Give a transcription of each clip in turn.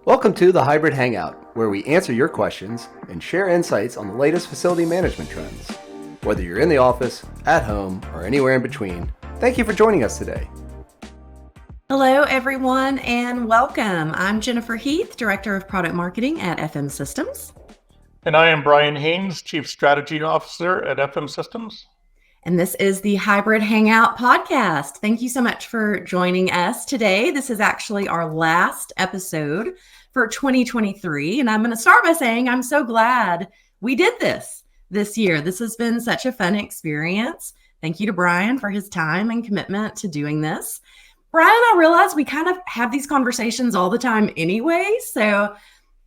Welcome to the Hybrid Hangout, where we answer your questions and share insights on the latest facility management trends. Whether you're in the office, at home, or anywhere in between, thank you for joining us today. Hello, everyone, and welcome. I'm Jennifer Heath, Director of Product Marketing at FM Systems. And I am Brian Haynes, Chief Strategy Officer at FM Systems. And this is the Hybrid Hangout podcast. Thank you so much for joining us today. This is actually our last episode for 2023. And I'm going to start by saying I'm so glad we did this year. This has been such a fun experience. Thank you to Brian for his time and commitment to doing this. Brian and I realize we kind of have these conversations all the time anyway. So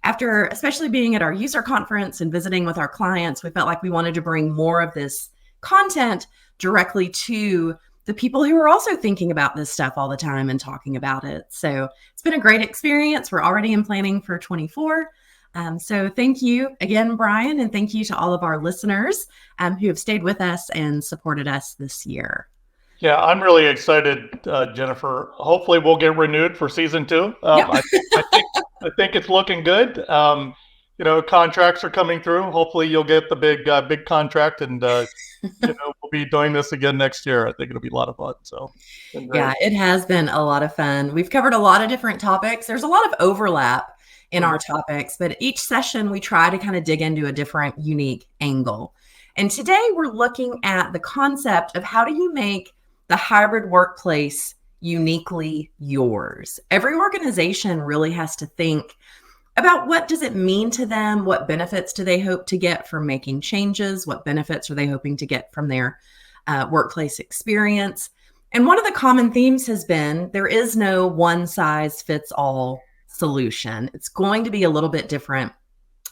after especially being at our user conference and visiting with our clients, we felt like we wanted to bring more of this content directly to the people who are also thinking about this stuff all the time and talking about it. So it's been a great experience. We're already in planning for 24. So thank you again, Brian, and thank you to all of our listeners who have stayed with us and supported us this year. Yeah, I'm really excited, Jennifer. Hopefully we'll get renewed for season 2. Yep. I think it's looking good. Contracts are coming through. Hopefully you'll get the big contract, and we'll be doing this again next year. I think it'll be a lot of fun. So yeah, it has been a lot of fun. We've covered a lot of different topics. There's a lot of overlap in our topics, but each session we try to kind of dig into a different, unique angle. And today we're looking at the concept of how do you make the hybrid workplace uniquely yours. Every organization really has to think about what does it mean to them? What benefits do they hope to get from making changes? What benefits are they hoping to get from their workplace experience? And one of the common themes has been there is no one size fits all solution. It's going to be a little bit different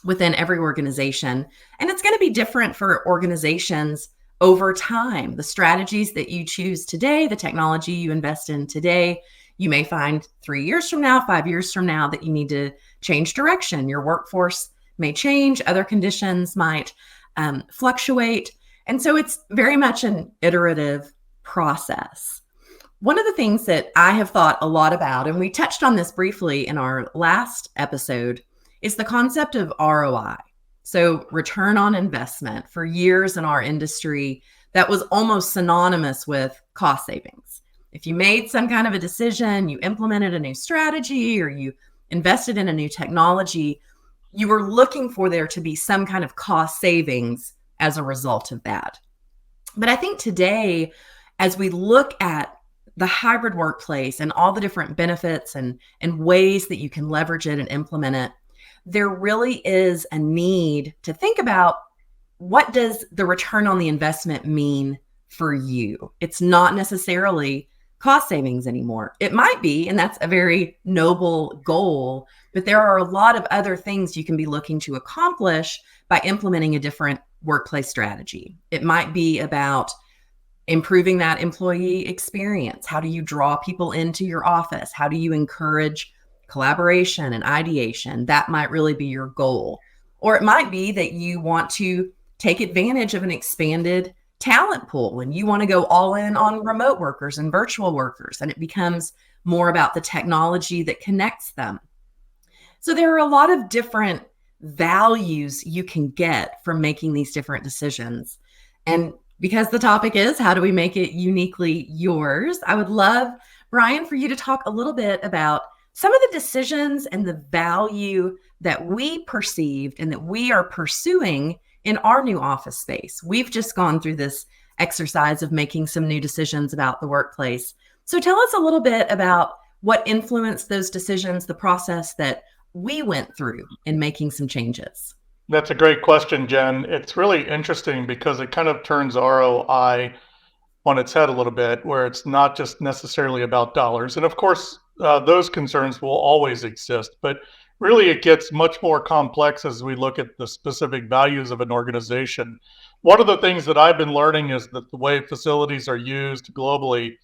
within every organization. And it's going to be different for organizations over time. The strategies that you choose today, the technology you invest in today, you may find 3 years from now, 5 years from now that you need to change direction. Your workforce may change. Other conditions might fluctuate. And so it's very much an iterative process. One of the things that I have thought a lot about, and we touched on this briefly in our last episode, is the concept of ROI. So return on investment. For years in our industry, that was almost synonymous with cost savings. If you made some kind of a decision, you implemented a new strategy, or you invested in a new technology, you were looking for there to be some kind of cost savings as a result of that. But I think today, as we look at the hybrid workplace and all the different benefits and ways that you can leverage it and implement it, there really is a need to think about what does the return on the investment mean for you? It's not necessarily cost savings anymore. It might be, and that's a very noble goal, but there are a lot of other things you can be looking to accomplish by implementing a different workplace strategy. It might be about improving that employee experience. How do you draw people into your office? How do you encourage collaboration and ideation? That might really be your goal. Or it might be that you want to take advantage of an expanded talent pool and you want to go all in on remote workers and virtual workers, and it becomes more about the technology that connects them. So there are a lot of different values you can get from making these different decisions. And because the topic is how do we make it uniquely yours, I would love, Brian, for you to talk a little bit about some of the decisions and the value that we perceived and that we are pursuing in our new office space. We've just gone through this exercise of making some new decisions about the workplace. So tell us a little bit about what influenced those decisions, the process that we went through in making some changes. That's a great question, Jen. It's really interesting because it kind of turns ROI on its head a little bit, where it's not just necessarily about dollars. And of course, those concerns will always exist, but really it gets much more complex as we look at the specific values of an organization. One of the things that I've been learning is that the way facilities are used globally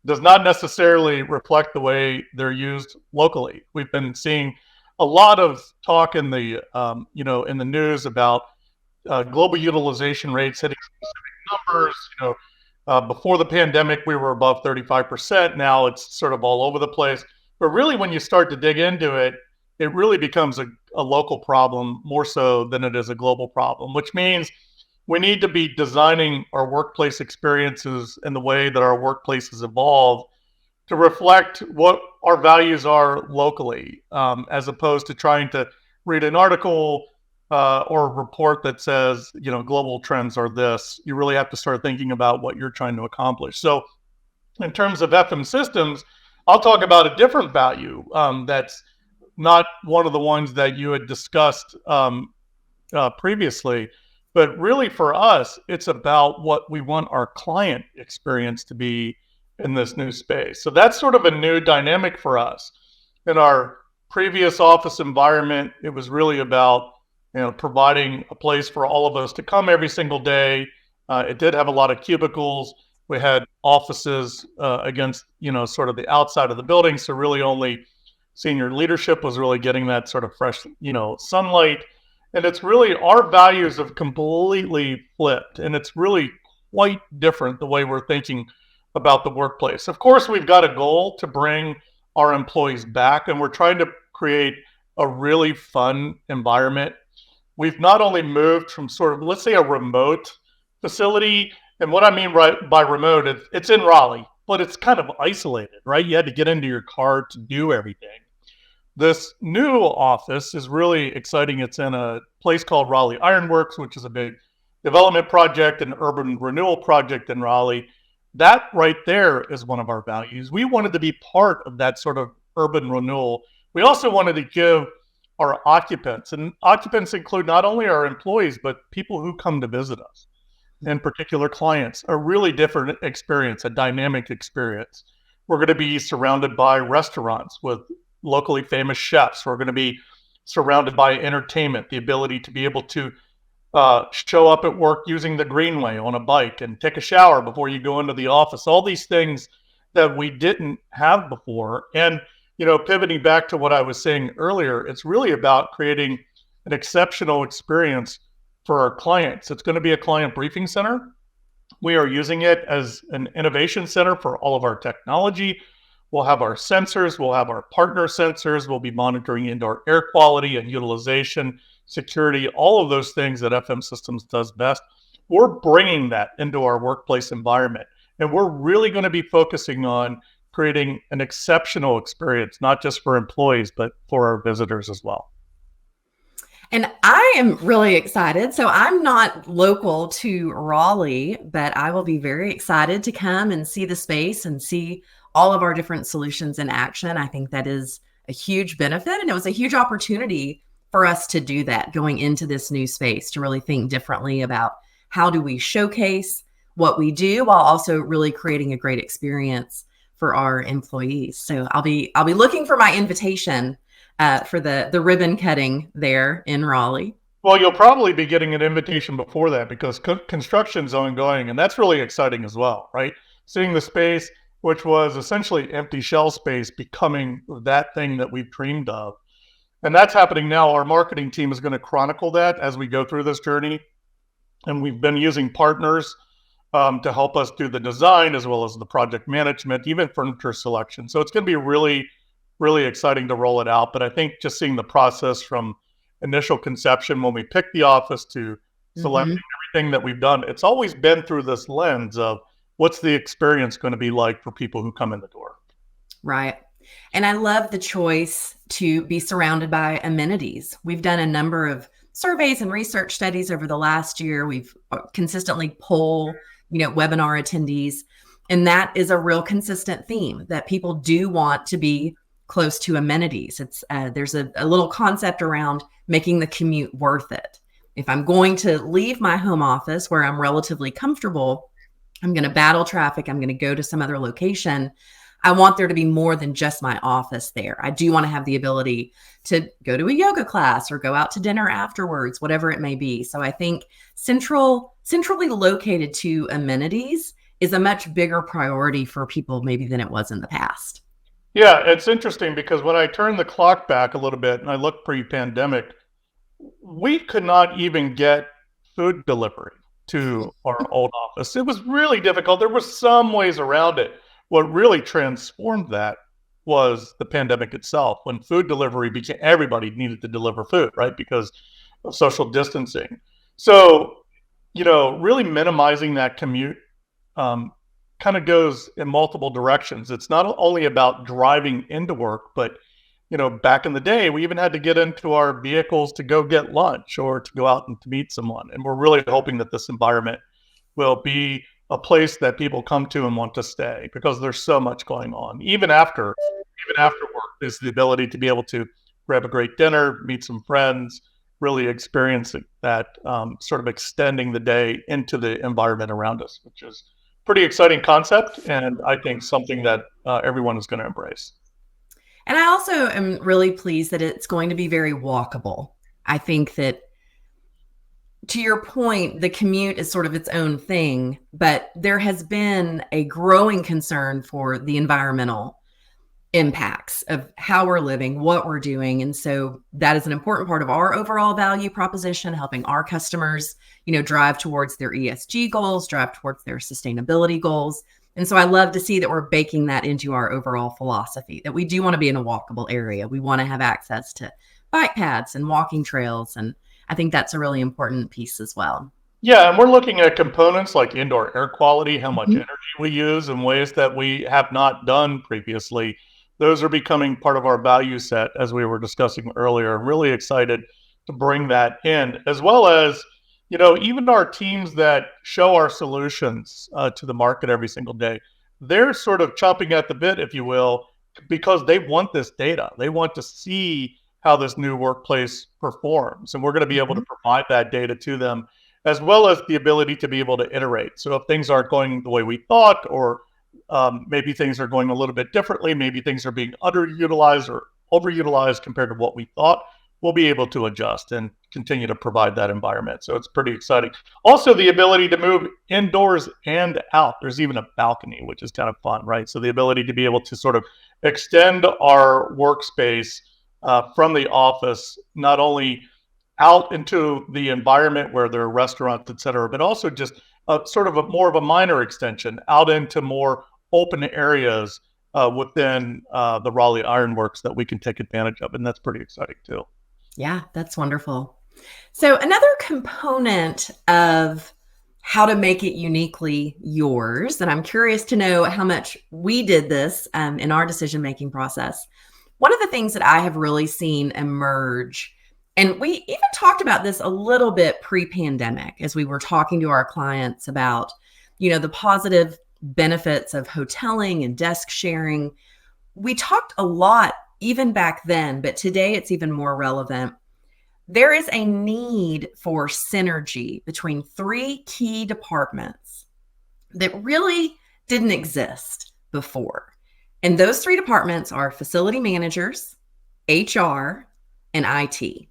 does not necessarily reflect the way they're used locally. We've been seeing a lot of talk in the in the news about global utilization rates hitting specific numbers. Before the pandemic, we were above 35%. Now it's sort of all over the place. But really, when you start to dig into it, it really becomes a local problem more so than it is a global problem, which means we need to be designing our workplace experiences and the way that our workplaces evolve to reflect what our values are locally, as opposed to trying to read an article or a report that says, global trends are this. You really have to start thinking about what you're trying to accomplish. So in terms of FM systems, I'll talk about a different value that's not one of the ones that you had discussed previously. But really for us, it's about what we want our client experience to be in this new space. So that's sort of a new dynamic for us. In our previous office environment, it was really about providing a place for all of us to come every single day. It did have a lot of cubicles. We had offices against sort of the outside of the building, so really only senior leadership was really getting that sort of fresh sunlight. And it's really, our values have completely flipped, and it's really quite different the way we're thinking about the workplace. Of course, we've got a goal to bring our employees back, and we're trying to create a really fun environment. We've not only moved from sort of, let's say, a remote facility, and what I mean by remote, it's in Raleigh, but it's kind of isolated, right? You had to get into your car to do everything. This new office is really exciting. It's in a place called Raleigh Ironworks, which is a big development project, an urban renewal project in Raleigh. That right there is one of our values. We wanted to be part of that sort of urban renewal. We also wanted to give our occupants, and occupants include not only our employees, but people who come to visit us, in particular clients, a really different experience, a dynamic experience. We're going to be surrounded by restaurants with locally famous chefs. We're going to be surrounded by entertainment, the ability to be able to show up at work using the Greenway on a bike and take a shower before you go into the office. All these things that we didn't have before. And, pivoting back to what I was saying earlier, it's really about creating an exceptional experience for our clients. It's going to be a client briefing center. We are using it as an innovation center for all of our technology. We'll have our sensors, we'll have our partner sensors, we'll be monitoring indoor air quality and utilization, security, all of those things that FM Systems does best. We're bringing that into our workplace environment. And we're really going to be focusing on creating an exceptional experience, not just for employees, but for our visitors as well. And I am really excited. So I'm not local to Raleigh, but I will be very excited to come and see the space and see all of our different solutions in action. I think that is a huge benefit. And it was a huge opportunity for us to do that going into this new space, to really think differently about how do we showcase what we do while also really creating a great experience for our employees. So I'll be looking for my invitation for the ribbon cutting there in Raleigh. Well, you'll probably be getting an invitation before that because construction's ongoing, and that's really exciting as well, right? Seeing the space, which was essentially empty shell space, becoming that thing that we've dreamed of. And that's happening now. Our marketing team is going to chronicle that as we go through this journey. And we've been using partners to help us do the design as well as the project management, even furniture selection. So it's going to be really, really exciting to roll it out. But I think just seeing the process from initial conception, when we picked the office, to selecting everything that we've done, it's always been through this lens of what's the experience going to be like for people who come in the door. Right. And I love the choice to be surrounded by amenities. We've done a number of surveys and research studies over the last year. We've consistently poll, webinar attendees, and that is a real consistent theme that people do want to be close to amenities. It's there's a little concept around making the commute worth it. If I'm going to leave my home office where I'm relatively comfortable, I'm going to battle traffic, I'm going to go to some other location, I want there to be more than just my office there. I do want to have the ability to go to a yoga class or go out to dinner afterwards, whatever it may be. So I think centrally located to amenities is a much bigger priority for people maybe than it was in the past. Yeah, it's interesting because when I turn the clock back a little bit and I look pre-pandemic, we could not even get food delivery to our old office. It was really difficult. There were some ways around it. What really transformed that was the pandemic itself, when food delivery became, everybody needed to deliver food, right? Because of social distancing. So, really minimizing that commute um, kind of goes in multiple directions. It's not only about driving into work, but back in the day, we even had to get into our vehicles to go get lunch or to go out and to meet someone. And we're really hoping that this environment will be a place that people come to and want to stay, because there's so much going on. Even after work, there's the ability to be able to grab a great dinner, meet some friends, really experiencing that, sort of extending the day into the environment around us, which is pretty exciting concept, and I think something that everyone is going to embrace. And I also am really pleased that it's going to be very walkable. I think that, to your point, the commute is sort of its own thing, but there has been a growing concern for the environmental impacts of how we're living, what we're doing. And so that is an important part of our overall value proposition, helping our customers, drive towards their ESG goals, drive towards their sustainability goals. And so I love to see that we're baking that into our overall philosophy, that we do want to be in a walkable area. We want to have access to bike paths and walking trails. And I think that's a really important piece as well. Yeah, and we're looking at components like indoor air quality, how much Mhm. energy we use in ways that we have not done previously. Those are becoming part of our value set, as we were discussing earlier. I'm really excited to bring that in, as well as, even our teams that show our solutions to the market every single day. They're sort of chomping at the bit, if you will, because they want this data. They want to see how this new workplace performs, and we're going to be able to Mhm. provide that data to them, as well as the ability to be able to iterate. So if things aren't going the way we thought, or maybe things are going a little bit differently, maybe things are being underutilized or overutilized compared to what we thought, we'll be able to adjust and continue to provide that environment. So it's pretty exciting. Also, the ability to move indoors and out. There's even a balcony, which is kind of fun, right? So the ability to be able to sort of extend our workspace from the office, not only out into the environment where there are restaurants, et cetera, but also just sort of more of a minor extension out into more open areas within the Raleigh Ironworks that we can take advantage of. And that's pretty exciting too. Yeah, that's wonderful. So another component of how to make it uniquely yours, and I'm curious to know how much we did this in our decision-making process. One of the things that I have really seen emerge, and we even talked about this a little bit pre-pandemic as we were talking to our clients about, the positive benefits of hoteling and desk sharing. We talked a lot even back then, but today it's even more relevant. There is a need for synergy between three key departments that really didn't exist before. And those three departments are facility managers, HR, and IT.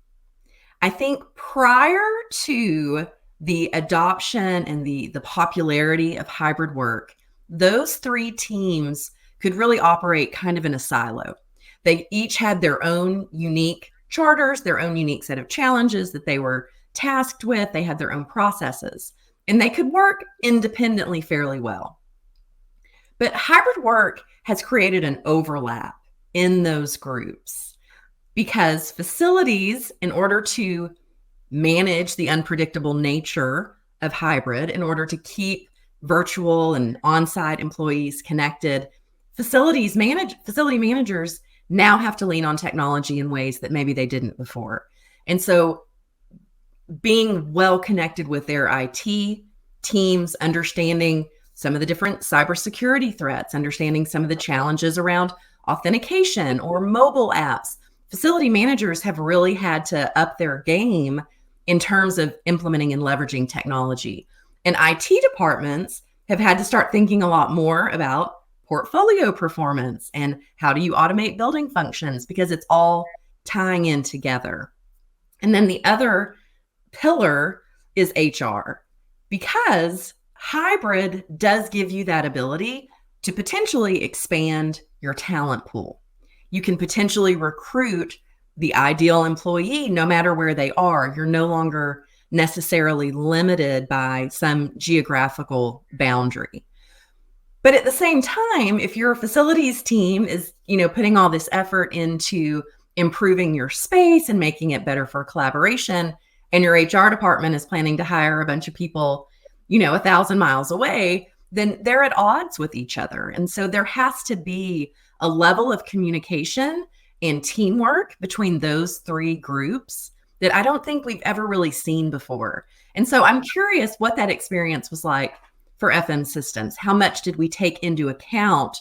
I think prior to the adoption and the popularity of hybrid work, those three teams could really operate kind of in a silo. They each had their own unique charters, their own unique set of challenges that they were tasked with. They had their own processes, and they could work independently fairly well. But hybrid work has created an overlap in those groups because facilities, in order to manage the unpredictable nature of hybrid, in order to keep virtual and on-site employees connected, facility managers now have to lean on technology in ways that maybe they didn't before. And so being well connected with their IT teams, understanding some of the different cybersecurity threats, understanding some of the challenges around authentication or mobile apps, facility managers have really had to up their game in terms of implementing and leveraging technology. And IT departments have had to start thinking a lot more about portfolio performance and how do you automate building functions, because it's all tying in together. And then the other pillar is HR, because hybrid does give you that ability to potentially expand your talent pool. You can potentially recruit the ideal employee no matter where they are. You're no longer necessarily limited by some geographical boundary. But at the same time, if your facilities team is, putting all this effort into improving your space and making it better for collaboration, and your HR department is planning to hire a bunch of people, 1,000 miles away, then they're at odds with each other. And so there has to be a level of communication and teamwork between those three groups that I don't think we've ever really seen before. And so I'm curious what that experience was like for FM Systems. How much did we take into account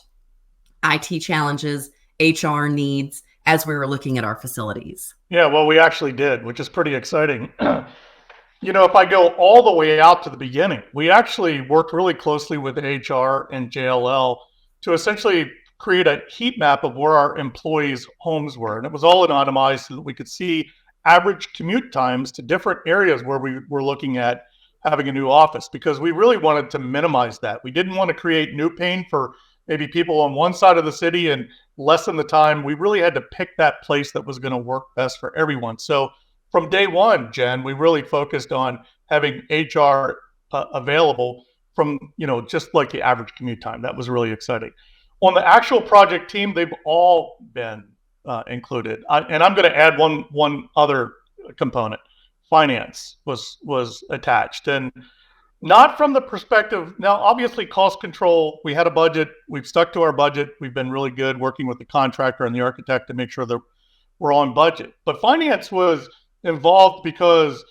IT challenges, HR needs as we were looking at our facilities? Yeah, well, we actually did, which is pretty exciting. If I go all the way out to the beginning, we actually worked really closely with HR and JLL to essentially create a heat map of where our employees' homes were. And it was all anonymized so that we could see average commute times to different areas where we were looking at having a new office, because we really wanted to minimize that. We didn't want to create new pain for maybe people on one side of the city and lessen the time. We really had to pick that place that was going to work best for everyone. So from day one, Jen, we really focused on having HR available from, just like the average commute time. That was really exciting. On the actual project team, they've all been included. And I'm going to add one other component. Finance was attached, and not from the perspective. Now, obviously, cost control. We had a budget. We've stuck to our budget. We've been really good working with the contractor and the architect to make sure that we're on budget. But finance was involved because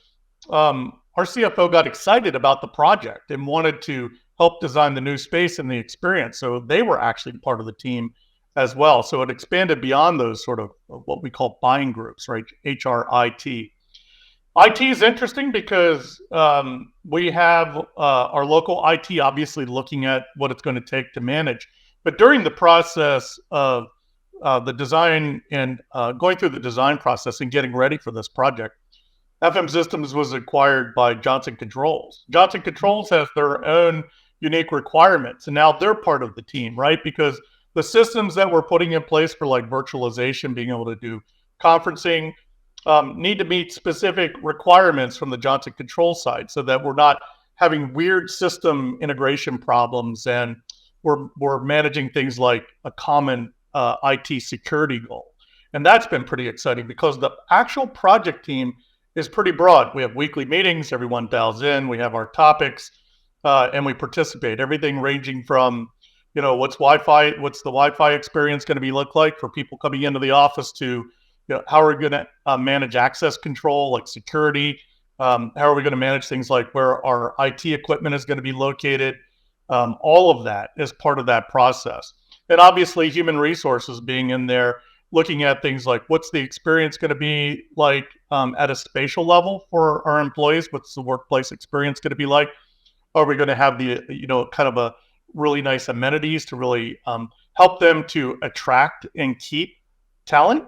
our CFO got excited about the project and wanted to help design the new space and the experience. So they were actually part of the team as well. So it expanded beyond those sort of what we call buying groups, right? HR, IT. IT is interesting because we have our local IT obviously looking at what it's going to take to manage. But during the process of the design and going through the design process and getting ready for this project, FM Systems was acquired by Johnson Controls. Johnson Controls has their own unique requirements, and now they're part of the team, right? Because the systems that we're putting in place for like virtualization, being able to do conferencing, need to meet specific requirements from the Johnson Controls side, so that we're not having weird system integration problems, and we're managing things like a common IT security goal. And that's been pretty exciting because the actual project team is pretty broad. We have weekly meetings, everyone dials in, we have our topics, and we participate. Everything ranging from, what's the Wi-Fi experience going to be look like for people coming into the office to, how are we going to manage access control, like security? How are we going to manage things like where our IT equipment is going to be located? All of that is part of that process. And obviously human resources being in there, looking at things like what's the experience going to be like at a spatial level for our employees? What's the workplace experience going to be like? Are we going to have the, kind of a really nice amenities to really help them to attract and keep talent?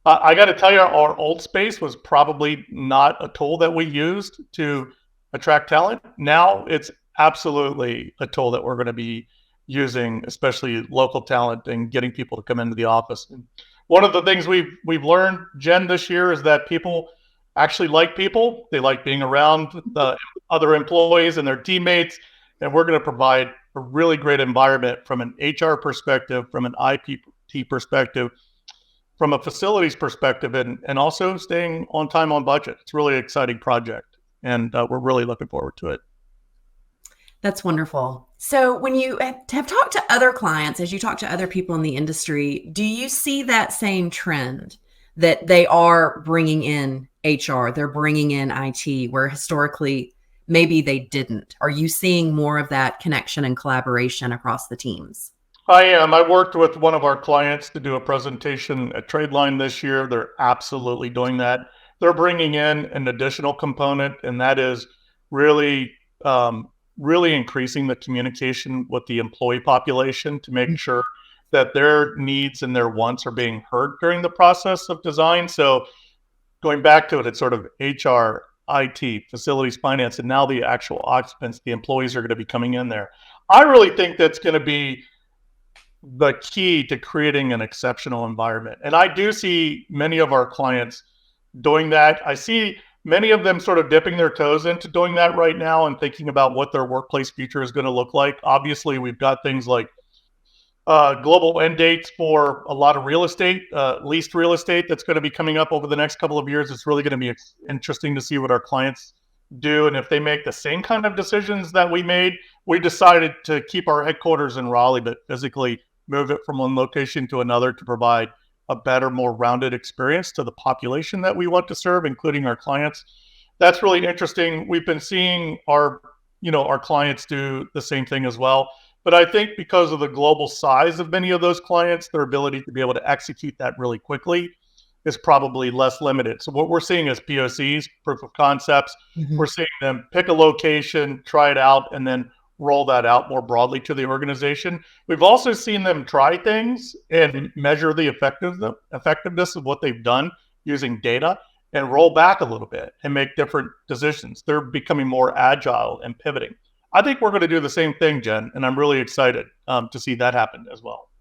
I got to tell you, our old space was probably not a tool that we used to attract talent. Now it's absolutely a tool that we're going to be using, especially local talent and getting people to come into the office. And one of the things we've learned, Jen, this year is that people actually like people. They like being around the other employees and their teammates. And we're going to provide a really great environment from an HR perspective, from an IT perspective, from a facilities perspective, and also staying on time, on budget. It's a really exciting project, and we're really looking forward to it. That's wonderful. So when you have talked to other clients, as you talk to other people in the industry, do you see that same trend that they are bringing in HR, they're bringing in IT, where historically maybe they didn't? Are you seeing more of that connection and collaboration across the teams? I am. I worked with one of our clients to do a presentation at Tradeline this year. They're absolutely doing that. They're bringing in an additional component, and that is really, really increasing the communication with the employee population to make sure that their needs and their wants are being heard during the process of design. So going back to it, it's sort of HR, IT, facilities, finance, and now the actual occupants, the employees are going to be coming in there. I really think that's going to be the key to creating an exceptional environment. And I do see many of our clients doing that. I see Many of them sort of dipping their toes into doing that right now and thinking about what their workplace future is going to look like. Obviously, we've got things like global end dates for a lot of real estate, leased real estate that's going to be coming up over the next couple of years. It's really going to be interesting to see what our clients do. And if they make the same kind of decisions that we made, we decided to keep our headquarters in Raleigh, but physically move it from one location to another to provide a better, more rounded experience to the population that we want to serve, including our clients. That's really interesting. We've been seeing our clients do the same thing as well. But I think because of the global size of many of those clients, their ability to be able to execute that really quickly is probably less limited. So what we're seeing is POCs, proof of concepts. Mhm. We're seeing them pick a location, try it out, and then roll that out more broadly to the organization. We've also seen them try things and measure the effectiveness of what they've done using data and roll back a little bit and make different decisions. They're becoming more agile and pivoting. I think we're going to do the same thing, Jen, and I'm really excited to see that happen as well.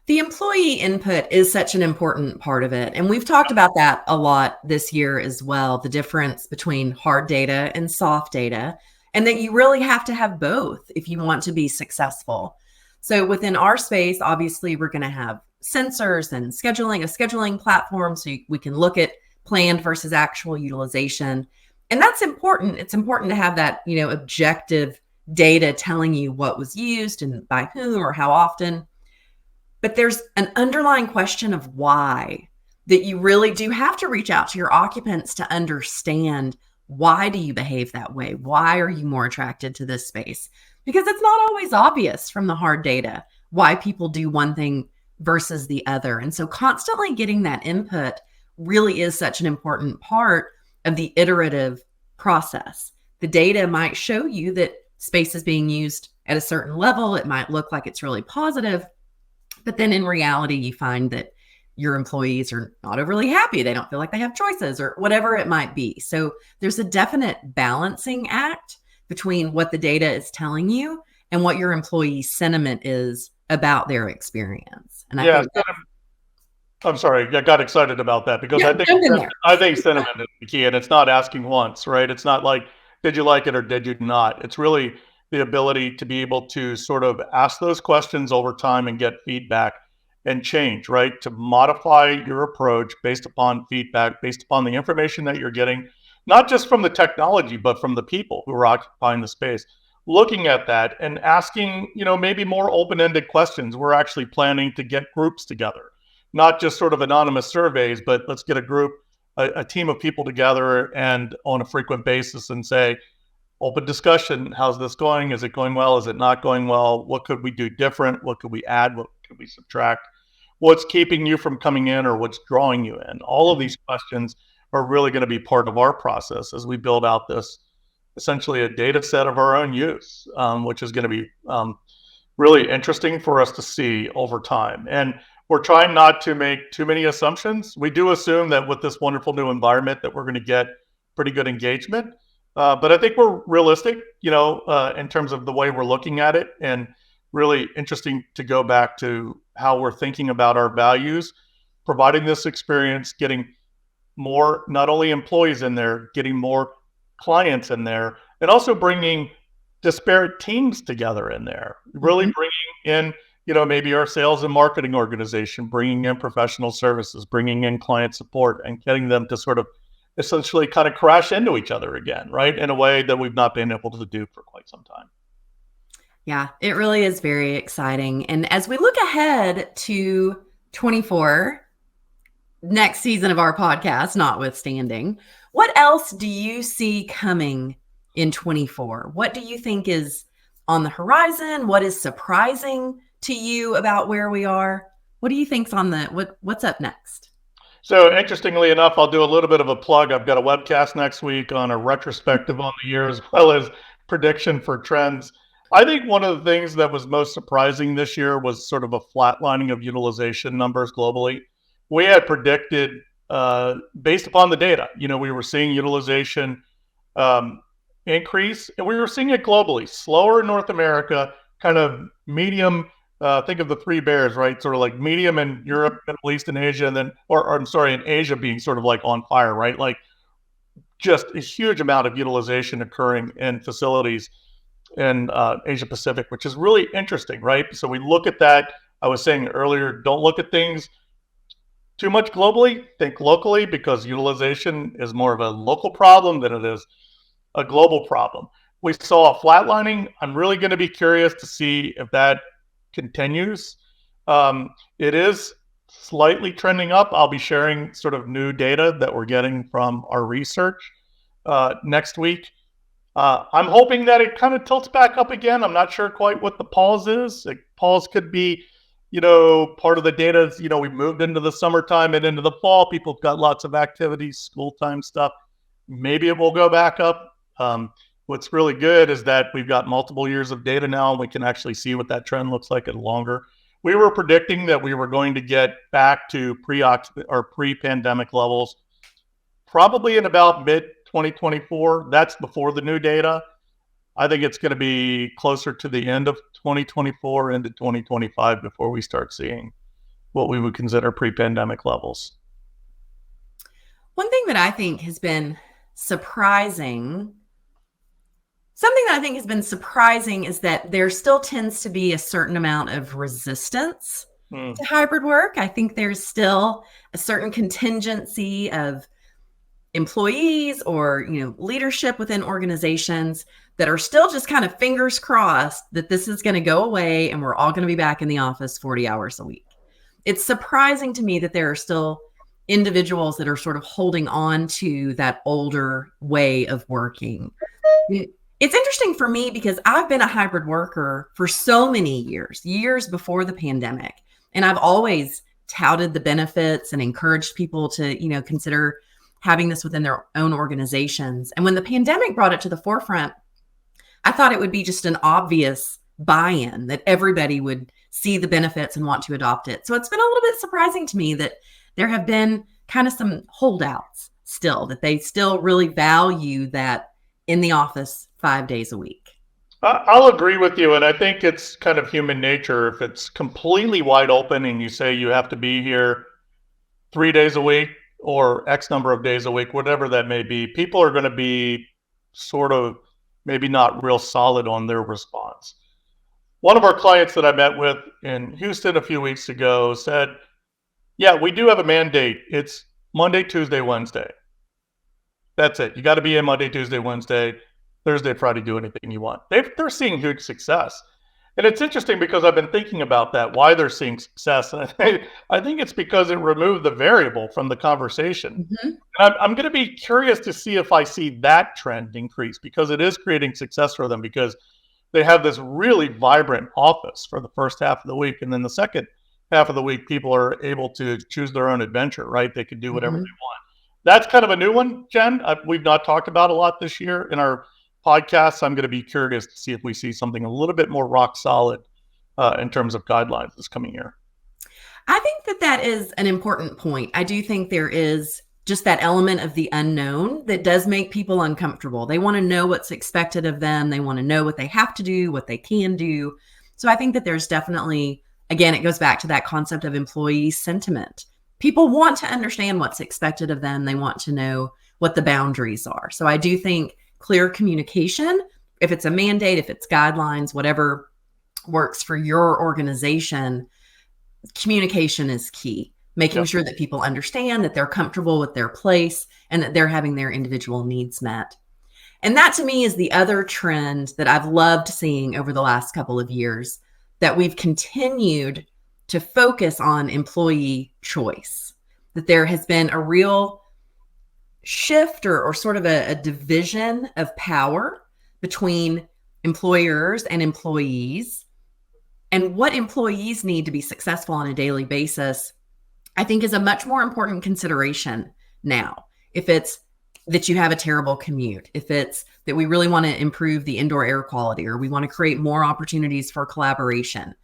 The employee input is such an important part of it. And we've talked about that a lot this year as well, the difference between hard data and soft data, and that you really have to have both if you want to be successful. So within our space, obviously, we're going to have sensors and scheduling, a scheduling platform so we can look at planned versus actual utilization. And that's important. It's important to have that, objective data telling you what was used and by whom or how often. But there's an underlying question of why that you really do have to reach out to your occupants to understand, why do you behave that way? Why are you more attracted to this space? Because it's not always obvious from the hard data why people do one thing versus the other. And so constantly getting that input really is such an important part of the iterative process. The data might show you that space is being used at a certain level. It might look like it's really positive, but then in reality, you find that your employees are not overly happy. They don't feel like they have choices or whatever it might be. So there's a definite balancing act between what the data is telling you and what your employee sentiment is about their experience. And I think I'm sorry, I got excited about that because I think sentiment is the key, and it's not asking once, right? It's not like, did you like it or did you not? It's really the ability to be able to sort of ask those questions over time and get feedback and change, right? To modify your approach based upon feedback, based upon the information that you're getting, not just from the technology, but from the people who are occupying the space. Looking at that and asking, maybe more open-ended questions. We're actually planning to get groups together, not just sort of anonymous surveys, but let's get a group, a team of people together and on a frequent basis and say, open discussion, how's this going? Is it going well? Is it not going well? What could we do different? What could we add? What could we subtract? What's keeping you from coming in or what's drawing you in? All of these questions are really going to be part of our process as we build out this, essentially a data set of our own use, which is going to be really interesting for us to see over time. And we're trying not to make too many assumptions. We do assume that with this wonderful new environment that we're going to get pretty good engagement. But I think we're realistic, in terms of the way we're looking at it, and really interesting to go back to how we're thinking about our values, providing this experience, getting more, not only employees in there, getting more clients in there, and also bringing disparate teams together in there, really bringing in, maybe our sales and marketing organization, bringing in professional services, bringing in client support, and getting them to sort of essentially kind of crash into each other again, right? In a way that we've not been able to do for quite some time. Yeah, it really is very exciting. And as we look ahead to 24, next season of our podcast notwithstanding, what else do you see coming in 24? What do you think is on the horizon? What is surprising to you about where we are? What do you think's on what's up next? So interestingly enough, I'll do a little bit of a plug. I've got a webcast next week on a retrospective on the year as well as prediction for trends. I think one of the things that was most surprising this year was sort of a flatlining of utilization numbers globally. We had predicted, based upon the data, we were seeing utilization increase, and we were seeing it globally, slower in North America, kind of medium. Think of the three bears, right? Sort of like medium in Europe, Middle East, and Asia, and then, or I'm sorry, in Asia being sort of like on fire, right? Like just a huge amount of utilization occurring in facilities in Asia Pacific, which is really interesting, right? So we look at that. I was saying earlier, don't look at things too much globally, think locally, because utilization is more of a local problem than it is a global problem. We saw a flatlining. I'm really going to be curious to see if that continues. It is slightly trending up. I'll be sharing sort of new data that we're getting from our research next week. I'm hoping that it kind of tilts back up again. I'm not sure quite what the pause is. Like, pause could be, part of the data is, we moved into the summertime and into the fall. People have got lots of activities, school time stuff. Maybe it will go back up. What's really good is that we've got multiple years of data now, and we can actually see what that trend looks like at longer. We were predicting that we were going to get back to pre-pandemic levels probably in about mid-2024. That's before the new data. I think it's going to be closer to the end of 2024 into 2025 before we start seeing what we would consider pre-pandemic levels. One thing that I think has been surprising, is that there still tends to be a certain amount of resistance to hybrid work. I think there's still a certain contingency of employees or leadership within organizations that are still just kind of fingers crossed that this is going to go away and we're all going to be back in the office 40 hours a week. It's surprising to me that there are still individuals that are sort of holding on to that older way of working. It's interesting for me because I've been a hybrid worker for so many years before the pandemic, and I've always touted the benefits and encouraged people to consider having this within their own organizations. And when the pandemic brought it to the forefront, I thought it would be just an obvious buy-in, that everybody would see the benefits and want to adopt it. So it's been a little bit surprising to me that there have been kind of some holdouts still, that they still really value that in the office 5 days a week. I'll agree with you. And I think it's kind of human nature. If it's completely wide open and you say you have to be here 3 days a week or X number of days a week, whatever that may be, people are going to be sort of maybe not real solid on their response. One of our clients that I met with in Houston a few weeks ago said, yeah, we do have a mandate. It's Monday, Tuesday, Wednesday. That's it. You got to be in Monday, Tuesday, Wednesday, Thursday, Friday, do anything you want. They're seeing huge success. And it's interesting because I've been thinking about that, why they're seeing success. And I think it's because it removed the variable from the conversation. Mm-hmm. And I'm going to be curious to see if I see that trend increase, because it is creating success for them, because they have this really vibrant office for the first half of the week. And then the second half of the week, people are able to choose their own adventure, right? They can do whatever they want. That's kind of a new one, Jen. We've not talked about a lot this year in our podcasts. I'm going to be curious to see if we see something a little bit more rock solid in terms of guidelines this coming year. I think that is an important point. I do think there is just that element of the unknown that does make people uncomfortable. They want to know what's expected of them. They want to know what they have to do, what they can do. So I think that there's definitely, again, it goes back to that concept of employee sentiment. People want to understand what's expected of them. They want to know what the boundaries are. So I do think clear communication, if it's a mandate, if it's guidelines, whatever works for your organization, communication is key. Making sure that people understand that they're comfortable with their place and that they're having their individual needs met. And that to me is the other trend that I've loved seeing over the last couple of years, that we've continued to focus on employee choice, that there has been a real shift or sort of a division of power between employers and employees, and what employees need to be successful on a daily basis, I think is a much more important consideration now. If it's that you have a terrible commute, if it's that we really want to improve the indoor air quality, or we want to create more opportunities for collaboration,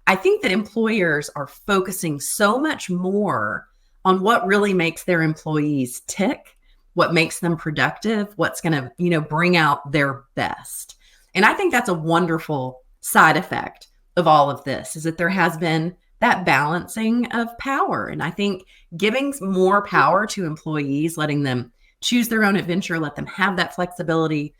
I think that employers are focusing so much more on what really makes their employees tick, what makes them productive, what's going to, bring out their best. And I think that's a wonderful side effect of all of this, is that there has been that balancing of power. And I think giving more power to employees, letting them choose their own adventure, let them have that flexibility,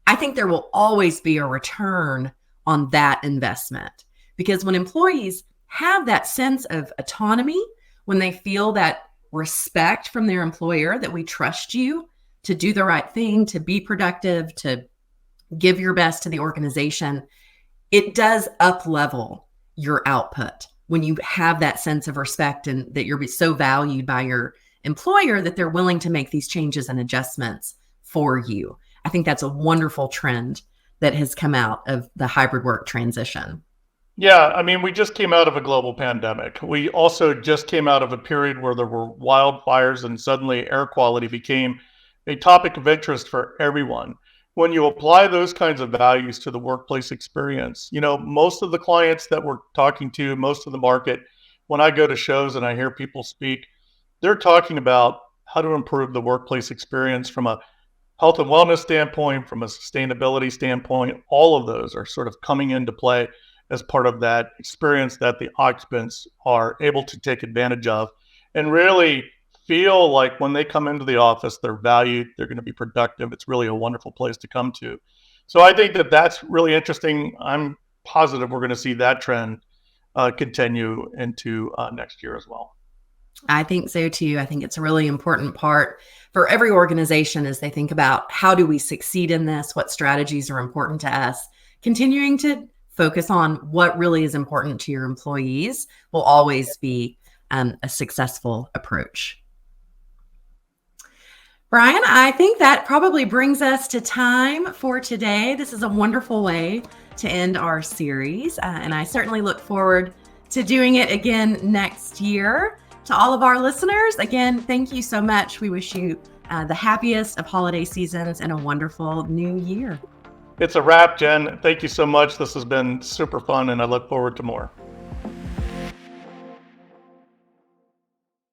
I think there will always be a return on that investment. Because when employees have that sense of autonomy, when they feel that respect from their employer, that we trust you to do the right thing, to be productive, to give your best to the organization, it does up level your output when you have that sense of respect and that you're so valued by your employer that they're willing to make these changes and adjustments for you. I think that's a wonderful trend that has come out of the hybrid work transition. Yeah, I mean, we just came out of a global pandemic. We also just came out of a period where there were wildfires and suddenly air quality became a topic of interest for everyone. When you apply those kinds of values to the workplace experience, most of the clients that we're talking to, most of the market, when I go to shows and I hear people speak, they're talking about how to improve the workplace experience from a health and wellness standpoint, from a sustainability standpoint. All of those are sort of coming into play as part of that experience that the occupants are able to take advantage of and really feel like when they come into the office, they're valued, they're going to be productive. It's really a wonderful place to come to. So I think that that's really interesting. I'm positive we're going to see that trend continue into next year as well. I think so too. I think it's a really important part for every organization as they think about how do we succeed in this, what strategies are important to us. Continuing to focus on what really is important to your employees will always be a successful approach. Brian, I think that probably brings us to time for today. This is a wonderful way to end our series, and I certainly look forward to doing it again next year. To all of our listeners, again, thank you so much. We wish you the happiest of holiday seasons and a wonderful new year. It's a wrap, Jen. Thank you so much. This has been super fun, and I look forward to more.